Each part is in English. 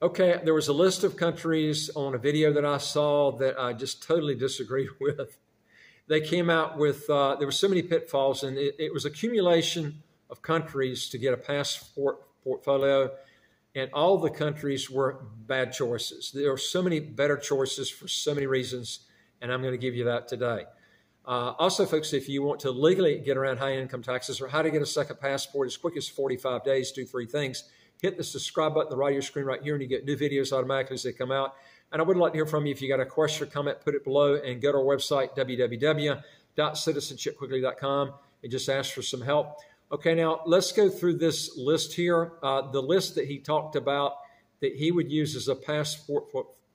Okay, there was a list of countries on a video that I saw that I just totally disagreed with. They came out with, there were so many pitfalls, and it was accumulation of countries to get a passport portfolio, and all the countries were bad choices. There are so many better choices for so many reasons, and I'm going to give you that today. Also, folks, if you want to legally get around high income taxes or how to get a second passport as quick as 45 days, do 3 things. Hit the subscribe button on the right of your screen right here, and you get new videos automatically as they come out. And I would like to hear from you. If you got a question or comment, put it below and go to our website, www.citizenshipquickly.com, and just ask for some help. Okay, now let's go through this list here. The list that he talked about that he would use as a passport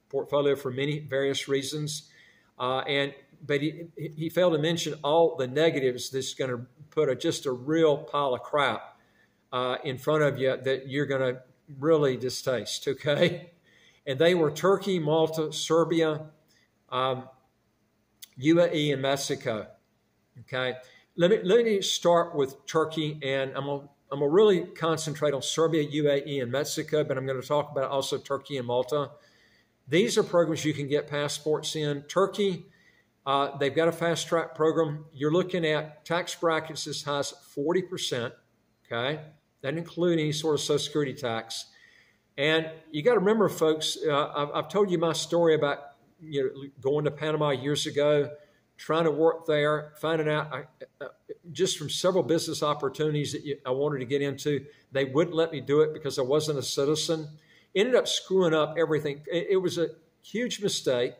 portfolio for many various reasons. But he failed to mention all the negatives that's going to put just a real pile of crap in front of you that you're going to really distaste, okay? And they were Turkey, Malta, Serbia, UAE, and Mexico, okay? Let me start with Turkey, and I'm gonna really concentrate on Serbia, UAE, and Mexico, but I'm going to talk about also Turkey and Malta. These are programs you can get passports in. Turkey, they've got a fast track program. You're looking at tax brackets as high as 40%, okay? That doesn't include any sort of Social Security tax. And you got to remember, folks, I've told you my story about going to Panama years ago, trying to work there, finding out just from several business opportunities that I wanted to get into, they wouldn't let me do it because I wasn't a citizen. Ended up screwing up everything. It was a huge mistake.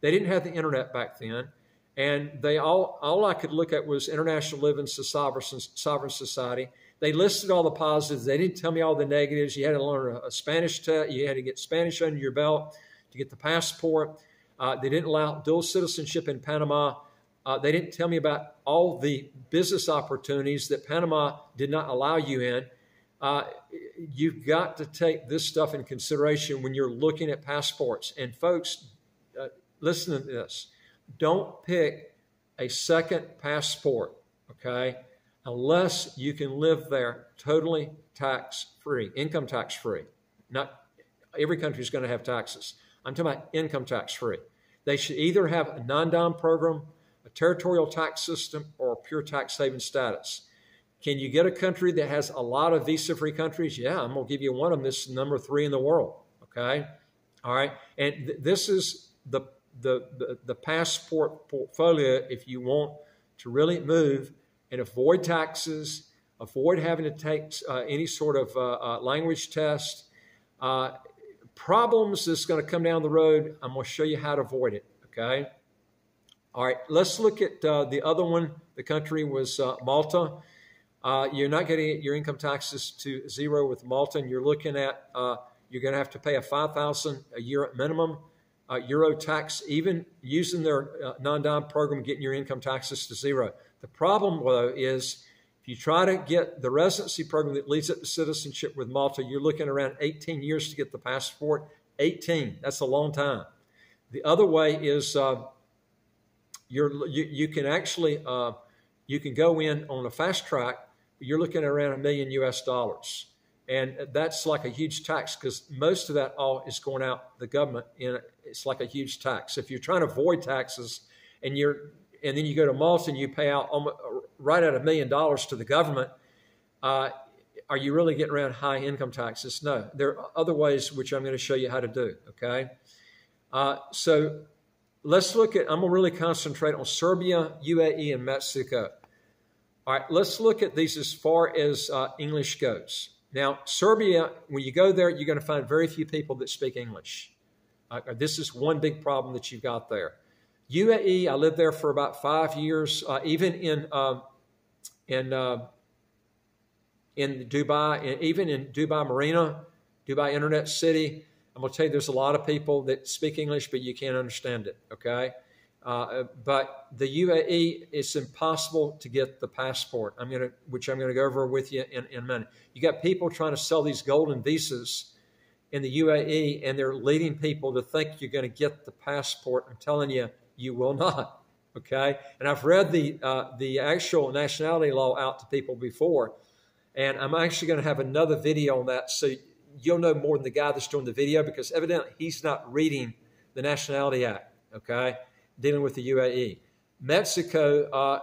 They didn't have the internet back then, and all I could look at was International Living Sovereign Society. They listed all the positives. They didn't tell me all the negatives. You had to learn a Spanish test. You had to get Spanish under your belt to get the passport. They didn't allow dual citizenship in Panama. They didn't tell me about all the business opportunities that Panama did not allow you in. You've got to take this stuff in consideration when you're looking at passports. And folks, listen to this. Don't pick a second passport, okay, unless you can live there totally tax-free, income tax-free. Not every country is going to have taxes. I'm talking about income tax-free. They should either have a non-dom program, a territorial tax system, or a pure tax haven status. Can you get a country that has a lot of visa-free countries? Yeah, I'm going to give you one of them. This is number 3 in the world, okay? All right, and this is the passport portfolio if you want to really move and avoid taxes, avoid having to take any sort of language test. Problems that's going to come down the road, I'm going to show you how to avoid it, okay? All right, let's look at the other one. The country was Malta. You're not going to get your income taxes to 0 with Malta, and you're looking at, you're going to have to pay a $5,000 a year at minimum Euro tax, even using their non-dom program, getting your income taxes to 0. The problem, though, is if you try to get the residency program that leads up to citizenship with Malta, you're looking around 18 years to get the passport. 18, that's a long time. The other way is you can actually, you can go in on a fast track, but you're looking at around $1 million US. And that's like a huge tax because most of that all is going out the government. It's like a huge tax. If you're trying to avoid taxes and then you go to Malta and you pay out right at $1 million to the government, are you really getting around high income taxes? No. There are other ways which I'm going to show you how to do, okay? So let's look at, I'm going to really concentrate on Serbia, UAE, and Mexico. All right, let's look at these as far as English goes. Now, Serbia, when you go there, you're going to find very few people that speak English. This is one big problem that you've got there. UAE, I lived there for about 5 years, even in Dubai, and even in Dubai Marina, Dubai Internet City. I'm going to tell you there's a lot of people that speak English, but you can't understand it, okay? But the UAE, it's impossible to get the passport, which I'm going to go over with you in a minute. You got people trying to sell these golden visas in the UAE, and they're leading people to think you're going to get the passport. I'm telling you, you will not, okay? And I've read the actual nationality law out to people before, and I'm actually going to have another video on that so you'll know more than the guy that's doing the video, because evidently he's not reading the Nationality Act, okay, dealing with the UAE. Mexico,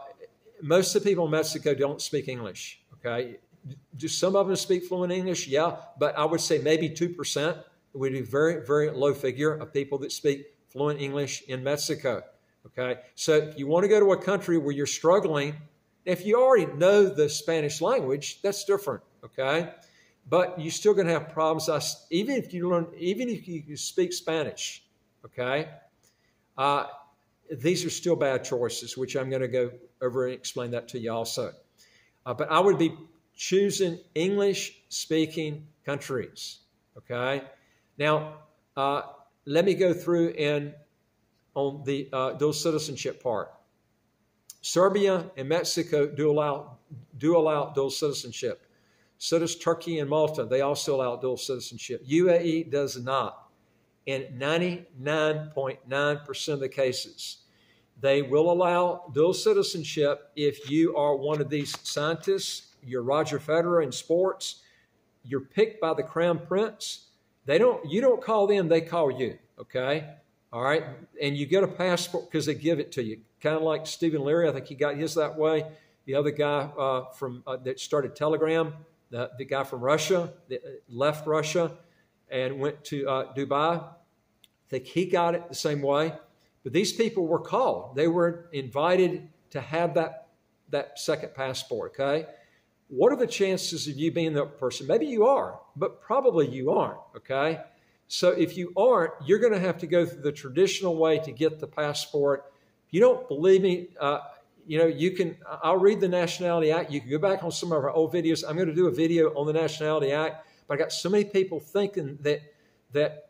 most of the people in Mexico don't speak English, okay? Do some of them speak fluent English? Yeah, but I would say maybe 2%. It would be a very, very low figure of people that speak fluent English in Mexico, okay? So if you want to go to a country where you're struggling, if you already know the Spanish language, that's different, okay? But you're still going to have problems, even if you speak Spanish, okay? These are still bad choices, which I'm going to go over and explain that to you also. But I would be choosing English-speaking countries, okay? Now, let me go through and on the dual citizenship part. Serbia and Mexico do allow dual citizenship. So does Turkey and Malta. They also allow dual citizenship. UAE does not. In 99.9% of the cases, they will allow dual citizenship if you are one of these scientists. You're Roger Federer in sports. You're picked by the Crown Prince. You don't call them, they call you, okay? All right? And you get a passport because they give it to you. Kind of like Stephen Leary, I think he got his that way. The other guy that started Telegram, the guy from Russia, that left Russia and went to Dubai, I think he got it the same way. But these people were called. They were invited to have that second passport, okay? What are the chances of you being that person? Maybe you are, but probably you aren't, okay? So if you aren't, you're going to have to go through the traditional way to get the passport. If you don't believe me, I'll read the Nationality Act. You can go back on some of our old videos. I'm going to do a video on the Nationality Act, but I got so many people thinking that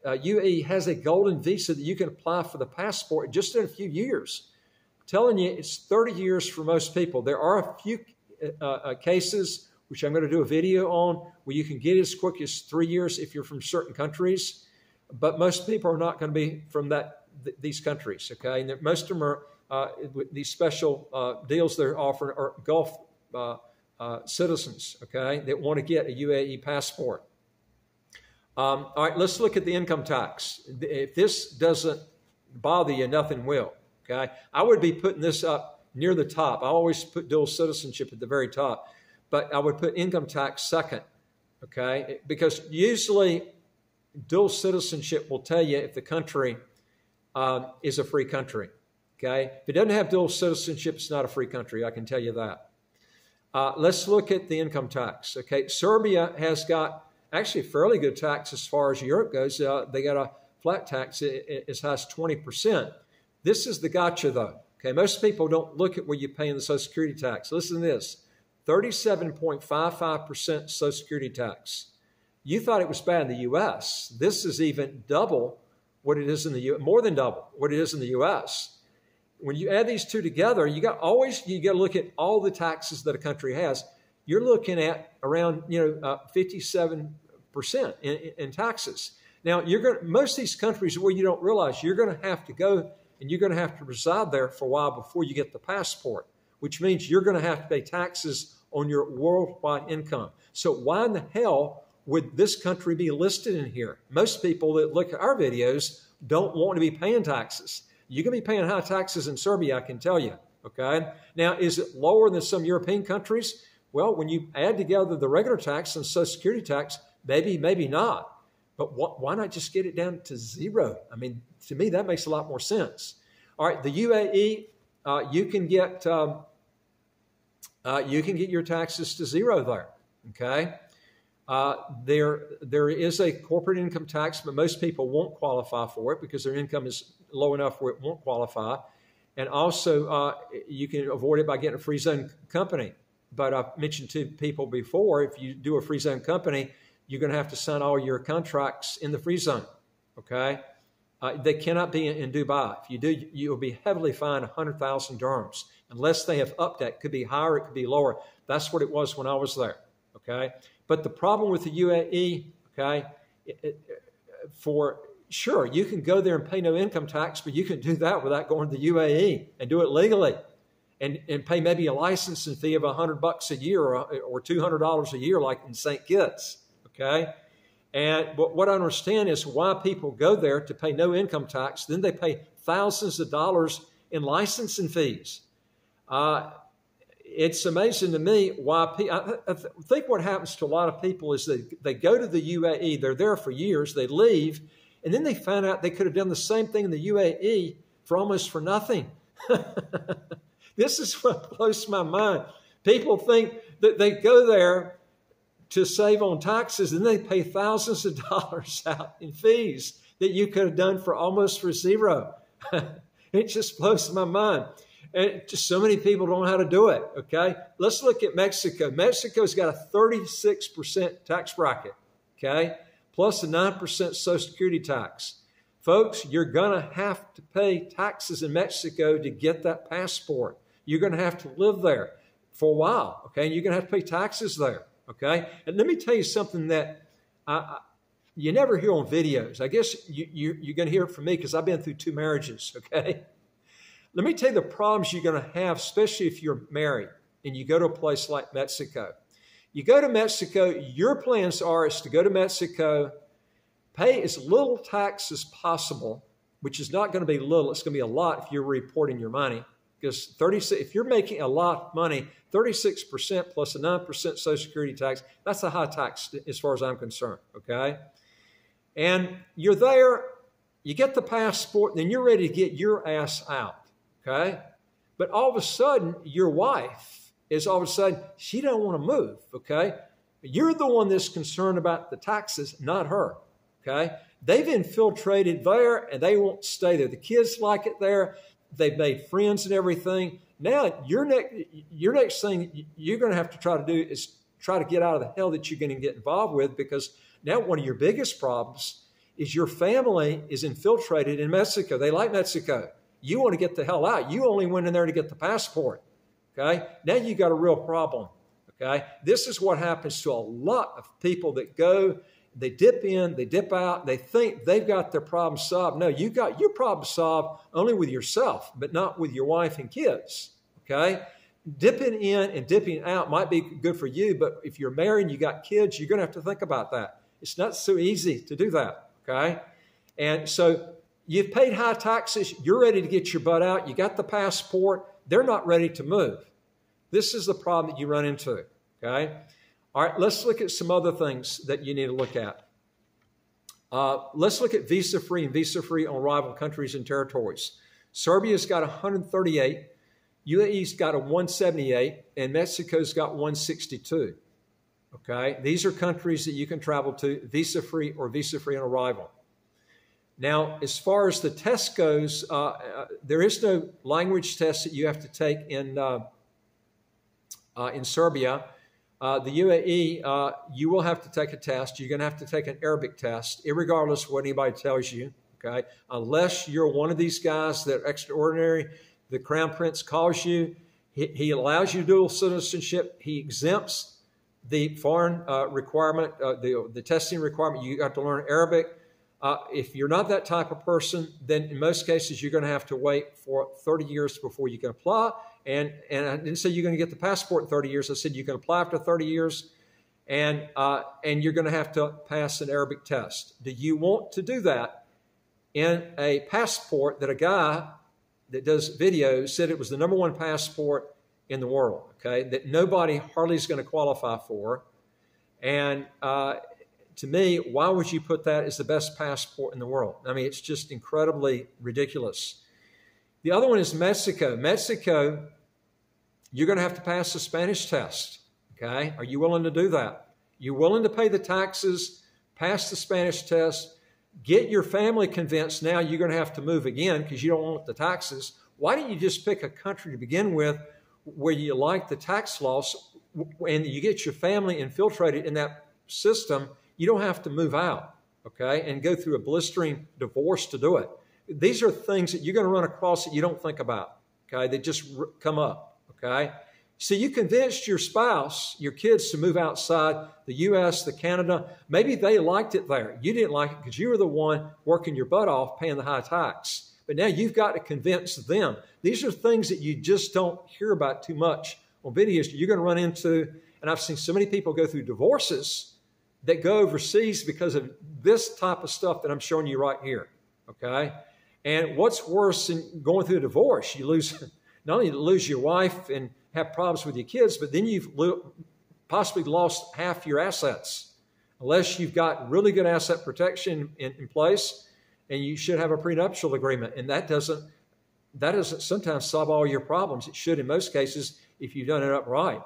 UAE has a golden visa that you can apply for the passport just in a few years. I'm telling you, it's 30 years for most people. There are a few cases, which I'm going to do a video on, where you can get it as quick as 3 years if you're from certain countries. But most people are not going to be from these countries, okay? And most of them are these special deals they're offering are Gulf citizens, okay, that want to get a UAE passport. All right, let's look at the income tax. If this doesn't bother you, nothing will, okay? I would be putting this up near the top. I always put dual citizenship at the very top, but I would put income tax second, okay? Because usually dual citizenship will tell you if the country is a free country, okay? If it doesn't have dual citizenship, it's not a free country, I can tell you that. Let's look at the income tax, okay? Serbia has got actually fairly good tax as far as Europe goes. They got a flat tax as high as 20%. This is the gotcha, though. Okay, most people don't look at where you pay in the Social Security tax. Listen to this, 37.55% Social Security tax. You thought it was bad in the U.S. This is even double what it is in the U.S., more than double what it is in the U.S. When you add these two together, you got to look at all the taxes that a country has. You're looking at around 57% in taxes. Now, most of these countries where you don't realize you're going to have to go and you're going to have to reside there for a while before you get the passport, which means you're going to have to pay taxes on your worldwide income. So why in the hell would this country be listed in here? Most people that look at our videos don't want to be paying taxes. You're going to be paying high taxes in Serbia, I can tell you, okay? Now, is it lower than some European countries? Well, when you add together the regular tax and Social Security tax, maybe not. But why not just get it down to zero? I mean, to me, that makes a lot more sense. All right, the UAE, you can get your taxes to zero there. Okay, there is a corporate income tax, but most people won't qualify for it because their income is low enough where it won't qualify. And also, you can avoid it by getting a free zone company. But I've mentioned to people before, if you do a free zone company, you're going to have to sign all your contracts in the free zone, okay? They cannot be in Dubai. If you do, you'll be heavily fined 100,000 dirhams, unless they have upped that. It could be higher, it could be lower. That's what it was when I was there, okay? But the problem with the UAE, okay, sure, you can go there and pay no income tax, but you can do that without going to the UAE and do it legally. And pay maybe a licensing fee of $100 a year or $200 a year, like in St. Kitts, okay? And what I understand is why people go there to pay no income tax. Then they pay thousands of dollars in licensing fees. It's amazing to me why I think what happens to a lot of people is they go to the UAE, they're there for years, they leave, and then they find out they could have done the same thing in the UAE for almost for nothing. This is what blows my mind. People think that they go there to save on taxes, and they pay thousands of dollars out in fees that you could have done for almost for zero. It just blows my mind. And just so many people don't know how to do it, okay? Let's look at Mexico. Mexico's got a 36% tax bracket, okay? Plus a 9% Social Security tax. Folks, you're going to have to pay taxes in Mexico to get that passport. You're going to have to live there for a while, okay? And you're going to have to pay taxes there, okay? And let me tell you something that you never hear on videos. I guess you're going to hear it from me because I've been through 2 marriages, okay? Let me tell you the problems you're going to have, especially if you're married and you go to a place like Mexico. You go to Mexico, your plans is to go to Mexico, pay as little tax as possible, which is not going to be little. It's going to be a lot if you're reporting your money. Because if you're making a lot of money, 36% plus a 9% Social Security tax, that's a high tax as far as I'm concerned, okay? And you're there, you get the passport, and then you're ready to get your ass out. Okay, but all of a sudden, your wife is all of a sudden, she don't want to move, okay? You're the one that's concerned about the taxes, not her, okay? They've infiltrated there, and they won't stay there. The kids like it there. They've made friends and everything. Now, your next thing you're going to have to try to do is try to get out of the hell that you're going to get involved with, because now one of your biggest problems is your family is infiltrated in Mexico. They like Mexico. You want to get the hell out. You only went in there to get the passport, okay? Now you got a real problem, okay? This is what happens to a lot of people that go, they dip in, they dip out, they think they've got their problem solved. No, you got your problem solved only with yourself, but not with your wife and kids, okay? Dipping in and dipping out might be good for you, but if you're married and you got kids, you're going to have to think about that. It's not so easy to do that, okay? And so you've paid high taxes. You're ready to get your butt out. You got the passport. They're not ready to move. This is the problem that you run into, okay? All right, let's look at some other things that you need to look at. Let's look at visa-free and visa-free on arrival countries and territories. Serbia's got 138. UAE's got a 178. And Mexico's got 162, okay? These are countries that you can travel to visa-free or visa-free on arrival. Now, as far as the test goes, there is no language test that you have to take in Serbia. The UAE, you will have to take a test. You're going to have to take an Arabic test, irregardless of what anybody tells you, okay? Unless you're one of these guys that are extraordinary, the Crown Prince calls you. He allows you dual citizenship. He exempts the foreign requirement, the testing requirement. You have to learn Arabic. If you're not that type of person, then in most cases, you're going to have to wait for 30 years before you can apply. And I didn't say you're going to get the passport in 30 years. I said you can apply after 30 years, and you're going to have to pass an Arabic test. Do you want to do that in a passport that a guy that does videos said it was the #1 passport in the world, okay, that nobody hardly is going to qualify for? And to me, why would you put that as the best passport in the world? I mean, it's just incredibly ridiculous. The other one is Mexico. Mexico, you're going to have to pass the Spanish test, okay? Are you willing to do that? You're willing to pay the taxes, pass the Spanish test, get your family convinced now you're going to have to move again because you don't want the taxes. Why don't you just pick a country to begin with where you like the tax laws and you get your family infiltrated in that system? You don't have to move out, okay, and go through a blistering divorce to do it. These are things that you're going to run across that you don't think about, okay? They just come up, okay? So you convinced your spouse, your kids to move outside the U.S., the Canada. Maybe they liked it there. You didn't like it because you were the one working your butt off paying the high tax. But now you've got to convince them. These are things that you just don't hear about too much on videos. You're going to run into, and I've seen so many people go through divorces that go overseas because of this type of stuff that I'm showing you right here, okay? And what's worse than going through a divorce? You lose, not only lose your wife and have problems with your kids, but then you've possibly lost half your assets, unless you've got really good asset protection in place, and you should have a prenuptial agreement. And that doesn't sometimes solve all your problems. It should in most cases if you've done it upright.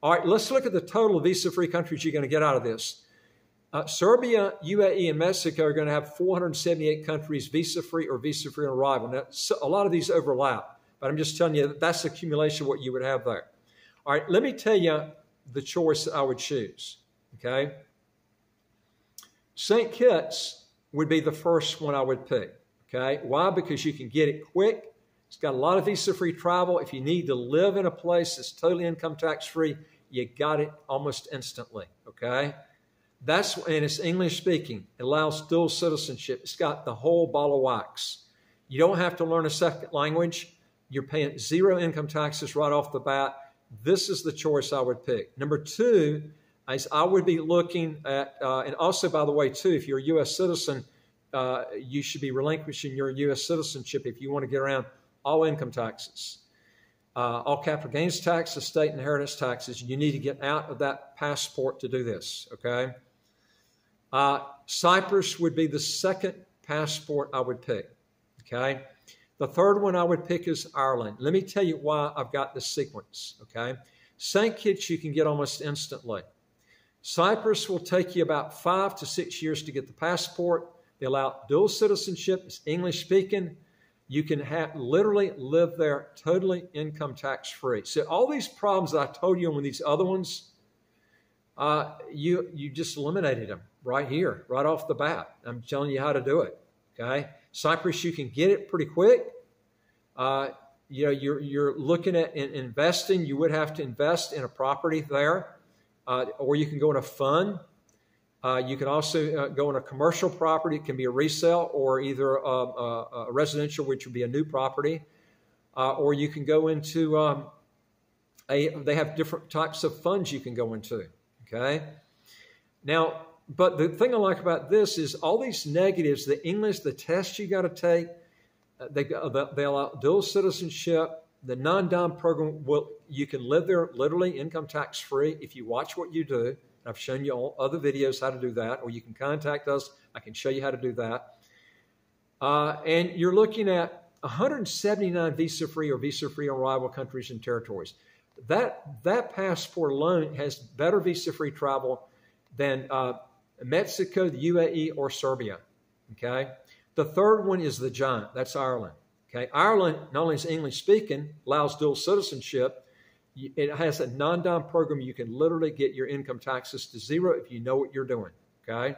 All right, let's look at the total of visa-free countries you're going to get out of this. Serbia, UAE, and Mexico are going to have 478 countries visa-free or visa-free on arrival. Now, a lot of these overlap, but I'm just telling you that that's the accumulation of what you would have there. All right, let me tell you the choice I would choose, okay? St. Kitts would be the first one I would pick, okay? Why? Because you can get it quick. It's got a lot of visa-free travel. If you need to live in a place that's totally income tax-free, you got it almost instantly, okay? And it's English speaking. It allows dual citizenship. It's got the whole ball of wax. You don't have to learn a second language. You're paying zero income taxes right off the bat. This is the choice I would pick. Number two, is I would be looking at, and also, by the way, too, if you're a U.S. citizen, you should be relinquishing your U.S. citizenship if you want to get around all income taxes, all capital gains tax, estate inheritance taxes. You need to get out of that passport to do this, okay? Cyprus would be the second passport I would pick, okay? The third one I would pick is Ireland. Let me tell you why I've got this sequence, okay? St. Kitts you can get almost instantly. Cyprus will take you about 5 to 6 years to get the passport. They allow dual citizenship. It's English speaking. You can literally live there totally income tax free. So all these problems that I told you on these other ones, you just eliminated them right here, right off the bat. I'm telling you how to do it, okay? Cyprus, you can get it pretty quick. You're looking at investing. You would have to invest in a property there, or you can go in a fund. You can also go in a commercial property. It can be a resale or either a residential, which would be a new property, or you can go into they have different types of funds you can go into, okay? Now, but the thing I like about this is all these negatives, the English, the test you got to take, they allow dual citizenship, the non-dom program, you can live there literally income tax free if you watch what you do. I've shown you all other videos how to do that, or you can contact us. I can show you how to do that. And you're looking at 179 visa-free or visa-free on arrival countries and territories. That passport alone has better visa-free travel than Mexico, the UAE, or Serbia, okay? The third one is the giant. That's Ireland, okay? Ireland, not only is English speaking, allows dual citizenship, it has a non-dom program. You can literally get your income taxes to zero if you know what you're doing, okay?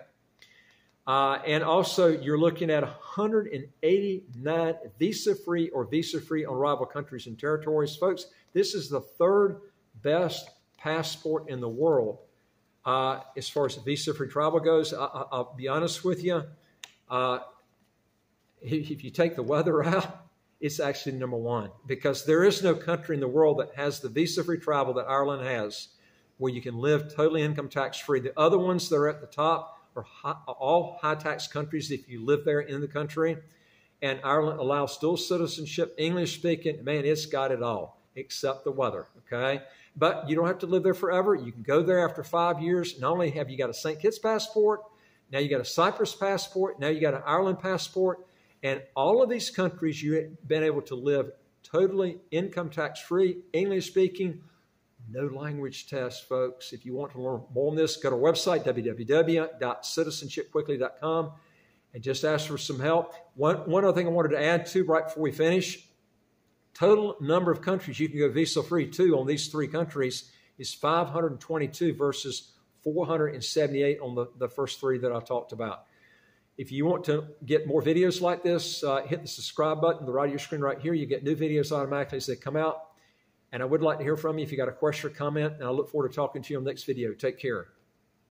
And also, you're looking at 189 visa-free or visa-free on arrival countries and territories. Folks, this is the third best passport in the world as far as visa-free travel goes. I'll be honest with you. If you take the weather out, it's actually number one, because there is no country in the world that has the visa-free travel that Ireland has, where you can live totally income tax-free. The other ones that are at the top are all high-tax countries if you live there in the country. And Ireland allows dual citizenship, English speaking. Man, it's got it all, except the weather, okay? But you don't have to live there forever. You can go there after 5 years. Not only have you got a St. Kitts passport, now you got a Cyprus passport, now you got an Ireland passport. And all of these countries, you've been able to live totally income tax-free, English-speaking, no language test, folks. If you want to learn more on this, go to our website, www.citizenshipquickly.com, and just ask for some help. One other thing I wanted to add, too, right before we finish, total number of countries you can go visa-free to on these three countries is 522 versus 478 on the first three that I talked about. If you want to get more videos like this, hit the subscribe button on the right of your screen right here. You get new videos automatically as they come out. And I would like to hear from you if you got a question or comment, and I look forward to talking to you on the next video. Take care.